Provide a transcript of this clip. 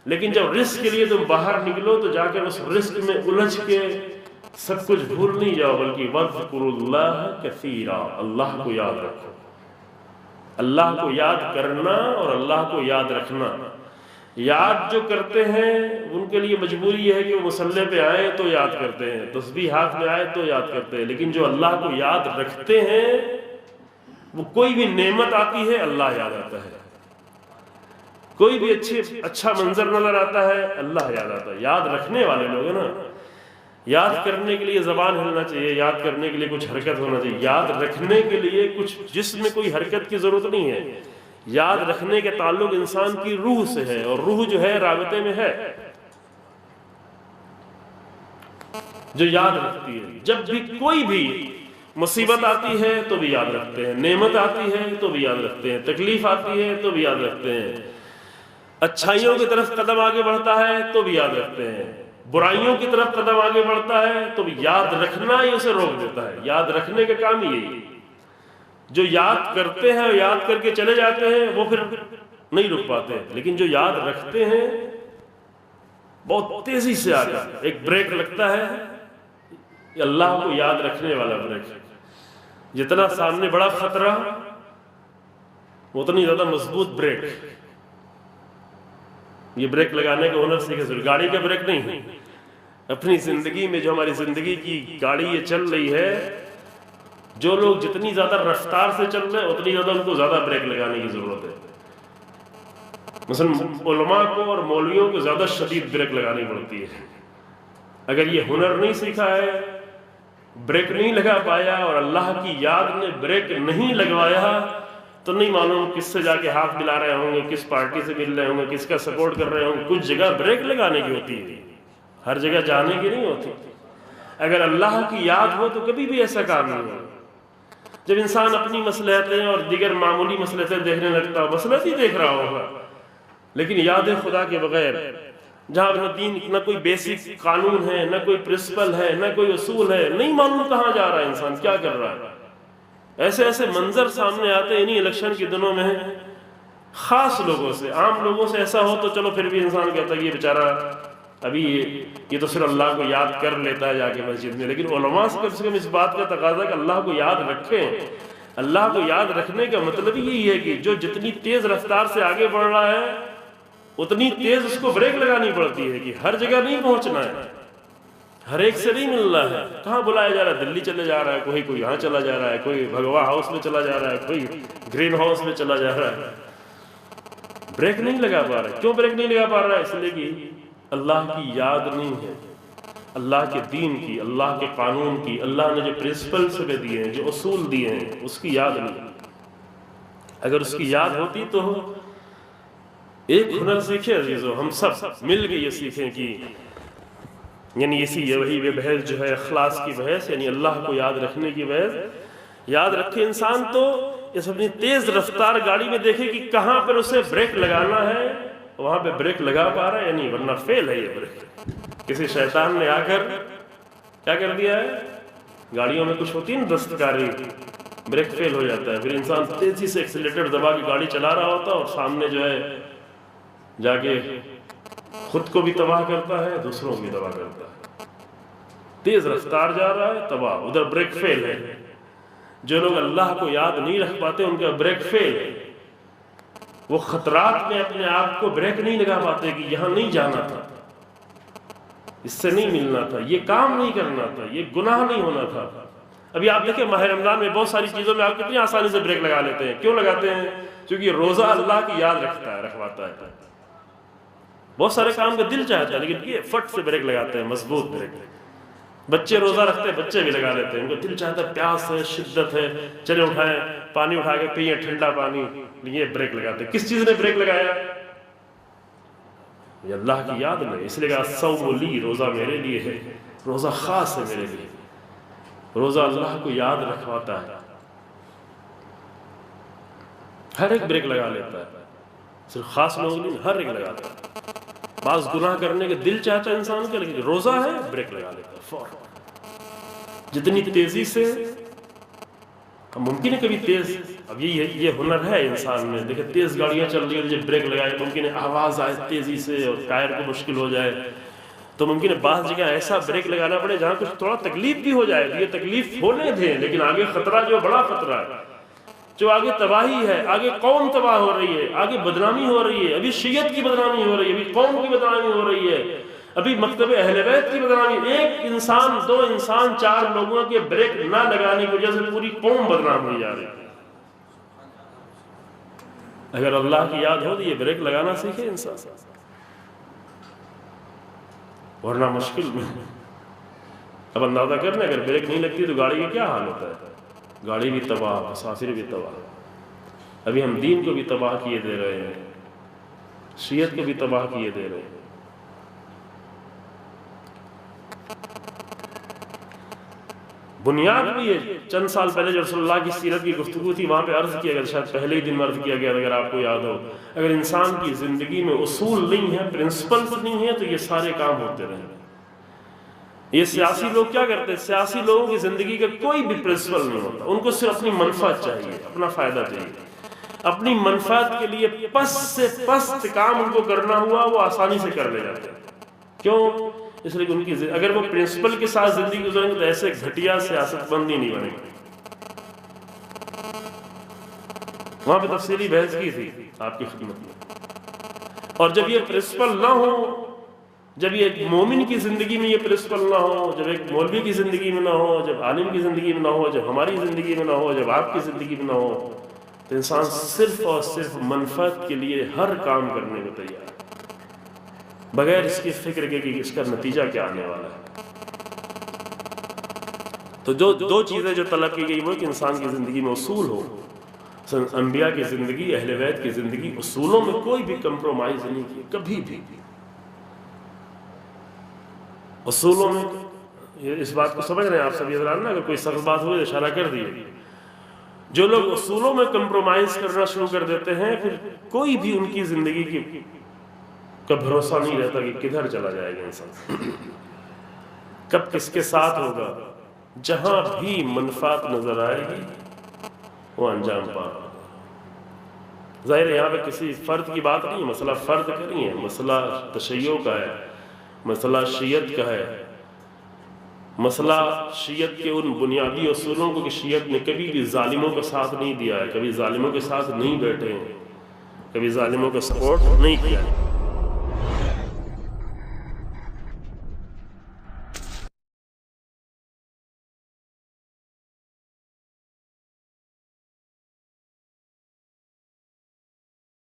لیکن جب رزق کے لیے تم باہر نکلو تو جا کر اس رزق میں الجھ کے سب کچھ بھول نہیں جاؤ، بلکہ وَاذْكُرُوا اللَّهَ كَثِيرًا، اللہ کو یاد رکھو۔ اللہ کو یاد کرنا اور اللہ کو یاد رکھنا، یاد جو کرتے ہیں ان کے لیے مجبوری یہ ہے کہ وہ مصلی پہ آئے تو یاد کرتے ہیں، تسبیح ہاتھ میں آئے تو یاد کرتے ہیں، لیکن جو اللہ کو یاد رکھتے ہیں وہ کوئی بھی نعمت آتی ہے اللہ یاد آتا ہے، کوئی بھی اچھا منظر نظر آتا ہے اللہ یاد آتا ہے۔ یاد رکھنے والے لوگ ہیں نا، یاد کرنے کے لیے زبان ہلنا چاہیے، یاد کرنے کے لیے کچھ حرکت ہونا چاہیے، یاد رکھنے کے لیے کچھ جسم میں کوئی حرکت کی ضرورت نہیں ہے۔ یاد رکھنے کے تعلق انسان کی روح سے ہے، اور روح جو ہے رابطے میں ہے، جو یاد رکھتی ہے۔ جب بھی کوئی بھی مصیبت آتی ہے تو بھی یاد رکھتے ہیں، نعمت آتی ہے تو بھی یاد رکھتے ہیں، تکلیف آتی ہے تو بھی یاد رکھتے ہیں، اچھائیوں کی طرف قدم آگے بڑھتا ہے تو بھی یاد رکھتے ہیں، برائیوں کی طرف قدم آگے بڑھتا ہے تو بھی یاد رکھنا ہی اسے روک دیتا ہے۔ یاد رکھنے کا کام یہی ہے۔ جو یاد کرتے ہیں، یاد کر کے چلے جاتے ہیں، وہ پھر نہیں رک پاتے، لیکن جو یاد رکھتے ہیں بہت تیزی سے آگے ایک بریک لگتا ہے، یہ اللہ کو یاد رکھنے والا بریک۔ جتنا سامنے بڑا خطرہ اتنی زیادہ مضبوط بریک۔ یہ بریک لگانے کا ہنر سیکھے ضرور، گاڑی کا بریک نہیں، اپنی زندگی میں جو ہماری زندگی کی گاڑی یہ چل رہی ہے، جو لوگ جتنی زیادہ رفتار سے چل رہے ہیں اتنی زیادہ ان کو زیادہ بریک لگانے کی ضرورت ہے۔ مثلا علماء کو اور مولویوں کو زیادہ شدید بریک لگانی پڑتی ہے۔ اگر یہ ہنر نہیں سیکھا ہے، بریک نہیں لگا پایا اور اللہ کی یاد نے بریک نہیں لگوایا تو نہیں معلوم کس سے جا کے ہاتھ ملا رہے ہوں گے، کس پارٹی سے مل رہے ہوں گے، کس کا سپورٹ کر رہے ہوں گے۔ کچھ جگہ بریک لگانے کی ہوتی ہے، ہر جگہ جانے کی نہیں ہوتی۔ اگر اللہ کی یاد ہو تو کبھی بھی ایسا کام نہیں ہو۔ جب انسان اپنی مصلحتیں اور دیگر معمولی مصلحتیں دیکھنے لگتا ہو، مصلحت ہی دیکھ رہا ہوگا، لیکن یاد خدا کے بغیر، جہاں نہ دین، نہ کوئی بیسک قانون ہے، نہ کوئی پرنسپل ہے، نہ کوئی اصول ہے، نہیں معلوم کہاں جا رہا ہے انسان، کیا کر رہا ہے۔ ایسے ایسے منظر سامنے آتے ہیں انہی الیکشن کے دنوں میں، خاص لوگوں سے، عام لوگوں سے ایسا ہو تو چلو پھر بھی انسان کہتا ہے یہ بیچارہ ابھی یہ تو صرف اللہ کو یاد کر لیتا ہے جا کے مسجد میں، لیکن علماء سے کم اس بات کا تقاضا کہ اللہ کو یاد رکھیں۔ اللہ کو یاد رکھنے کا مطلب یہی ہے کہ جو جتنی تیز رفتار سے آگے بڑھ رہا ہے اتنی تیز اس کو بریک لگانی پڑتی ہے، کہ ہر جگہ نہیں پہنچنا ہے، ہر ایک سے نہیں ملنا ہے۔ کہاں بلایا جا رہا ہے؟ دلی چلے جا رہا ہے کوئی یہاں چلا جا رہا ہے، کوئی بھگوا ہاؤس میں چلا جا رہا ہے، کوئی گرین ہاؤس میں چلا جا رہا ہے، بریک نہیں لگا پا رہا ہے۔ کیوں بریک نہیں لگا پا رہا ہے؟ اس لیے کہ اللہ کی یاد نہیں ہے، اللہ کے دین کی، اللہ کے قانون کی، اللہ نے جو پرنسپلز دیے ہیں، جو اصول دیے ہیں، اس کی یاد نہیں۔ اگر اس کی یاد ہوتی تو ایک ہنر سیکھے عزیزو، ہم سب مل کے یہ سیکھیں کہ یعنی وہی بحث جو ہے اخلاص کی بحث، یعنی اللہ کو یاد رکھنے کی بحث۔ یاد رکھے انسان تو اس اپنی تیز رفتار گاڑی میں دیکھے کہ کہاں پر اسے بریک لگانا ہے، وہاں پہ بریک لگا پا رہا ہے، یعنی ورنہ فیل ہے یہ بریک۔ کسی شیطان نے آ کر کیا کر دیا ہے، گاڑیوں میں کچھ ہوتی ہے نا دستکاری، بریک فیل ہو جاتا ہے، پھر انسان تیزی سے ایکسیلیٹر دبا کے گاڑی چلا رہا ہوتا ہے اور سامنے جو ہے جا کے خود کو بھی تباہ کرتا ہے، دوسروں کو بھی تباہ کرتا ہے۔ تیز رفتار جا رہا ہے، تباہ، ادھر بریک فیل ہے۔ جو لوگ اللہ کو یاد نہیں رکھ پاتے ان کا بریک فیل ہے، وہ خطرات میں اپنے آپ کو بریک نہیں لگا پاتے کہ یہاں نہیں جانا تھا، اس سے نہیں ملنا تھا، یہ کام نہیں کرنا تھا، یہ گناہ نہیں ہونا تھا۔ ابھی آپ دیکھیں ماہ رمضان میں بہت ساری چیزوں میں آپ کتنی آسانی سے بریک لگا لیتے ہیں۔ کیوں لگاتے ہیں؟ کیونکہ روزہ اللہ کی یاد رکھواتا ہے۔ بہت سارے کام کا دل چاہتا ہے لیکن یہ فٹ سے بریک لگاتے ہیں، مضبوط بریک۔ بچے روزہ رکھتے ہیں، بچے بھی لگا لیتے ہیں، ان کو دل چاہتا ہے، پیاس ہے، شدت ہے، چلے اٹھائیں پانی اٹھا کے پیئیں، ٹھنڈا پانی، یہ بریک لگاتے ہیں۔ کس چیز نے بریک لگایا؟ یہ اللہ کی یاد نہیں۔ اس لیے کہا الصوم لی، روزہ میرے لیے ہے، روزہ خاص ہے میرے لیے، روزہ اللہ کو یاد رکھواتا ہے۔ ہر ایک بریک لگا لیتا ہے، صرف خاص لوگ نہیں، ہر ایک لگاتا ہے۔ بعض گناہ کرنے کے دل چاہتا ہے انسان کا، لیکن روزہ ہے بریک لگا لیتا ہے فوراً۔ جتنی تیزی سے، ممکن ہے کبھی تیز اب یہ ہنر ہے انسان میں. دیکھیں تیز گاڑیاں چل رہی ہیں، جب بریک لگائے ممکن ہے آواز آئے تیزی سے اور ٹائر کو مشکل ہو جائے، تو ممکن ہے بعض جگہ ایسا بریک لگانا پڑے جہاں کچھ تھوڑا تکلیف بھی ہو جائے. یہ تکلیف ہونے دیں، لیکن آگے خطرہ جو بڑا خطرہ ہے، جو آگے تباہی ہے، آگے قوم تباہ ہو رہی ہے، آگے بدنامی ہو رہی ہے. ابھی شیعت کی بدنامی ہو رہی ہے، ابھی قوم کی بدنامی ہو رہی ہے، ابھی مکتب اہل بیت کی بدنامی. ایک انسان، دو انسان، چار لوگوں کے بریک نہ لگانے کی وجہ سے پوری قوم بدنام ہوئی جا رہی ہے. اگر اللہ کی یاد ہو تو یہ بریک لگانا سیکھے انسان، ورنہ مشکل میں. اب اندازہ کرنا اگر بریک نہیں لگتی تو گاڑی کا کیا حال ہوتا ہے. گاڑی بھی تباہ، مسافر بھی تباہ. ابھی ہم دین کو بھی تباہ کیے دے رہے ہیں، شیعت کو بھی تباہ کیے دے رہے ہیں. بنیاد بھی ہے. چند سال پہلے جو رسول اللہ کی سیرت کی گفتگو تھی وہاں پہ عرض کیا گیا، شاید پہلے ہی دن میں عرض کیا گیا اگر آپ کو یاد ہو، اگر انسان کی زندگی میں اصول نہیں ہے، پرنسپلز نہیں ہے، تو یہ سارے کام ہوتے رہیں. یہ سیاسی لوگ کیا کرتے ہیں؟ سیاسی لوگوں کی زندگی کا کوئی بھی پرنسپل نہیں ہوتا. ان کو صرف اپنی منفعت چاہیے، اپنا فائدہ چاہیے. اپنی منفعت کے لیے پست سے پست کام ان کو کرنا ہوا وہ آسانی سے کر لے جاتے ہیں. کیوں؟ اس لیے کہ ان کی اگر وہ پرنسپل کے ساتھ زندگی گزاریں گے تو ایسے گھٹیا سیاست مند ہی نہیں بنے گی. وہاں پہ تفصیلی بحث کی تھی آپ کی خدمت میں. اور جب یہ پرنسپل نہ ہو، جب یہ ایک مومن کی زندگی میں یہ پرنسپل نہ ہو، جب ایک مولوی کی زندگی میں نہ ہو، جب عالم کی زندگی میں نہ ہو، جب ہماری زندگی میں نہ ہو، جب آپ کی زندگی میں نہ ہو، تو انسان صرف اور صرف منفعت کے لیے ہر کام کرنے کو تیار ہے، بغیر اس کی فکر کے کہ اس کا نتیجہ کیا آنے والا ہے. تو جو دو چیزیں جو طلب کی گئی وہ کہ انسان کی زندگی میں اصول ہو. انبیاء کی زندگی، اہل بیت کی زندگی اصولوں میں کوئی بھی کمپرومائز نہیں کی کبھی بھی. اصولوں میں اس بات کو سمجھ رہے ہیں آپ سبھی حضرات نا، اگر کوئی سخت بات ہوئے اشارہ کر دیے. جو لوگ اصولوں میں کمپرومائز کرنا شروع کر دیتے ہیں پھر کوئی بھی ان کی زندگی کی کا بھروسہ نہیں رہتا کہ کدھر چلا جائے گا انسان، کب کس کے ساتھ ہوگا. جہاں بھی منفعت نظر آئے گی وہ انجام پا. ظاہر ہے یہاں پہ کسی فرد کی بات نہیں ہے، مسئلہ فرد کا نہیں ہے، مسئلہ تشیع کا ہے، مسئلہ شیعت کا ہے. مسئلہ شیعت کے ان بنیادی اصولوں کو کہ شیعت نے کبھی بھی ظالموں کا ساتھ نہیں دیا ہے، کبھی ظالموں کے ساتھ نہیں بیٹھے ہیں، کبھی ظالموں کا سپورٹ نہیں کیا ہے.